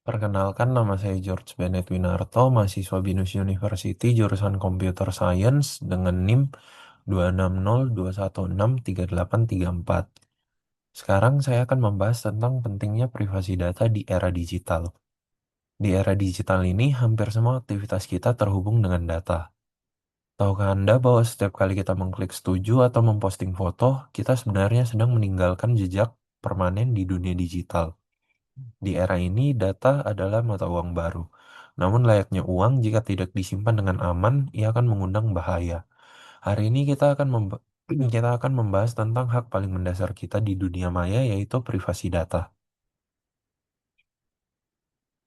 Perkenalkan, nama saya George Bennett Winarto, mahasiswa BINUS University, jurusan Computer Science dengan NIM 26021633834. Sekarang saya akan membahas tentang pentingnya privasi data di era digital. Di era digital ini, hampir semua aktivitas kita terhubung dengan data. Tahukah Anda bahwa setiap kali kita mengklik setuju atau memposting foto, kita sebenarnya sedang meninggalkan jejak permanen di dunia digital? Di era ini, data adalah mata uang baru. Namun layaknya uang, jika tidak disimpan dengan aman, ia akan mengundang bahaya. Hari ini kita akan membahas tentang hak paling mendasar kita di dunia maya, yaitu privasi data.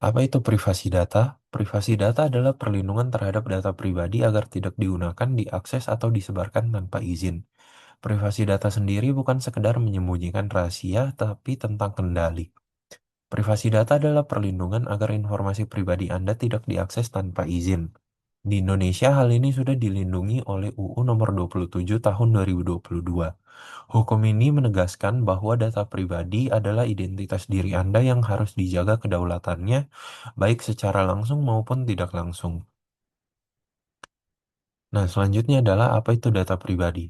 Apa itu privasi data? Privasi data adalah perlindungan terhadap data pribadi agar tidak digunakan, diakses, atau disebarkan tanpa izin. Privasi data sendiri bukan sekedar menyembunyikan rahasia, tapi tentang kendali. Privasi data adalah perlindungan agar informasi pribadi Anda tidak diakses tanpa izin. Di Indonesia, hal ini sudah dilindungi oleh UU Nomor 27 Tahun 2022. Hukum ini menegaskan bahwa data pribadi adalah identitas diri Anda yang harus dijaga kedaulatannya, baik secara langsung maupun tidak langsung. Nah, selanjutnya adalah apa itu data pribadi.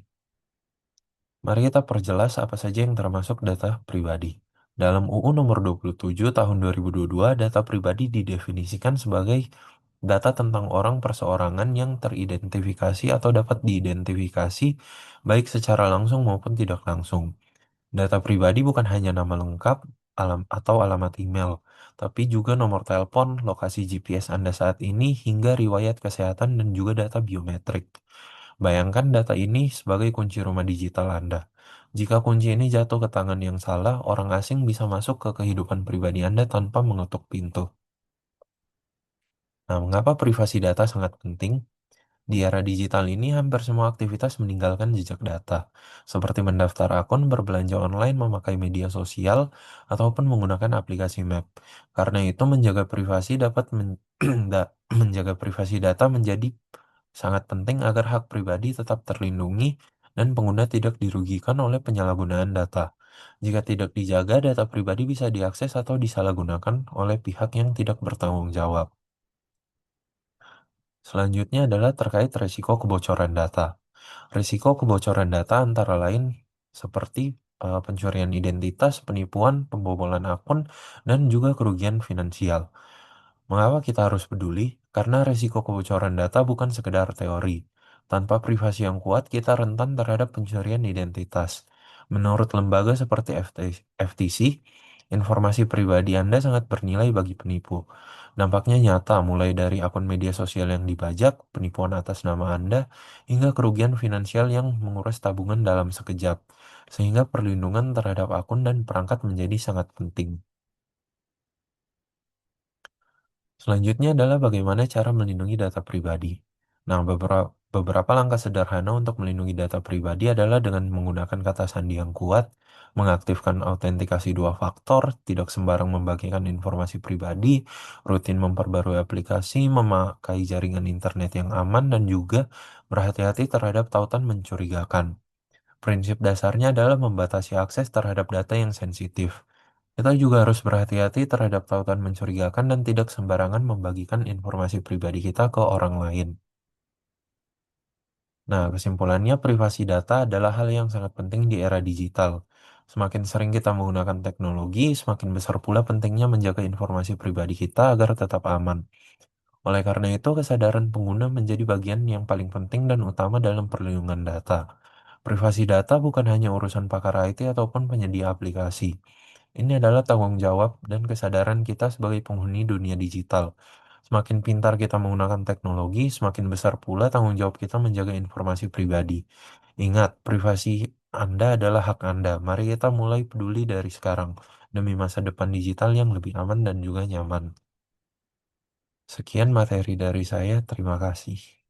Mari kita perjelas apa saja yang termasuk data pribadi. Dalam UU Nomor 27 Tahun 2022, data pribadi didefinisikan sebagai data tentang orang perseorangan yang teridentifikasi atau dapat diidentifikasi baik secara langsung maupun tidak langsung. Data pribadi bukan hanya nama lengkap, atau alamat email, tapi juga nomor telepon, lokasi GPS Anda saat ini, hingga riwayat kesehatan dan juga data biometrik. Bayangkan data ini sebagai kunci rumah digital Anda. Jika kunci ini jatuh ke tangan yang salah, orang asing bisa masuk ke kehidupan pribadi Anda tanpa mengetuk pintu. Nah, mengapa privasi data sangat penting? Di era digital ini, hampir semua aktivitas meninggalkan jejak data, seperti mendaftar akun, berbelanja online, memakai media sosial, ataupun menggunakan aplikasi map. Karena itu, menjaga privasi data menjadi sangat penting agar hak pribadi tetap terlindungi dan pengguna tidak dirugikan oleh penyalahgunaan data. Jika tidak dijaga, data pribadi bisa diakses atau disalahgunakan oleh pihak yang tidak bertanggung jawab. Selanjutnya adalah terkait risiko kebocoran data. Risiko kebocoran data antara lain seperti pencurian identitas, penipuan, pembobolan akun, dan juga kerugian finansial. Mengapa kita harus peduli? Karena risiko kebocoran data bukan sekedar teori. Tanpa privasi yang kuat, kita rentan terhadap pencurian identitas. Menurut lembaga seperti FTC, informasi pribadi Anda sangat bernilai bagi penipu. Dampaknya nyata, mulai dari akun media sosial yang dibajak, penipuan atas nama Anda, hingga kerugian finansial yang menguras tabungan dalam sekejap. Sehingga perlindungan terhadap akun dan perangkat menjadi sangat penting. Selanjutnya adalah bagaimana cara melindungi data pribadi. Nah, beberapa langkah sederhana untuk melindungi data pribadi adalah dengan menggunakan kata sandi yang kuat, mengaktifkan autentikasi dua faktor, tidak sembarang membagikan informasi pribadi, rutin memperbarui aplikasi, memakai jaringan internet yang aman, dan juga berhati-hati terhadap tautan mencurigakan. Prinsip dasarnya adalah membatasi akses terhadap data yang sensitif. Kita juga harus berhati-hati terhadap tautan mencurigakan dan tidak sembarangan membagikan informasi pribadi kita ke orang lain. Nah, kesimpulannya privasi data adalah hal yang sangat penting di era digital. Semakin sering kita menggunakan teknologi, semakin besar pula pentingnya menjaga informasi pribadi kita agar tetap aman. Oleh karena itu, kesadaran pengguna menjadi bagian yang paling penting dan utama dalam perlindungan data. Privasi data bukan hanya urusan pakar IT ataupun penyedia aplikasi. Ini adalah tanggung jawab dan kesadaran kita sebagai penghuni dunia digital. Semakin pintar kita menggunakan teknologi, semakin besar pula tanggung jawab kita menjaga informasi pribadi. Ingat, privasi Anda adalah hak Anda. Mari kita mulai peduli dari sekarang demi masa depan digital yang lebih aman dan juga nyaman. Sekian materi dari saya, terima kasih.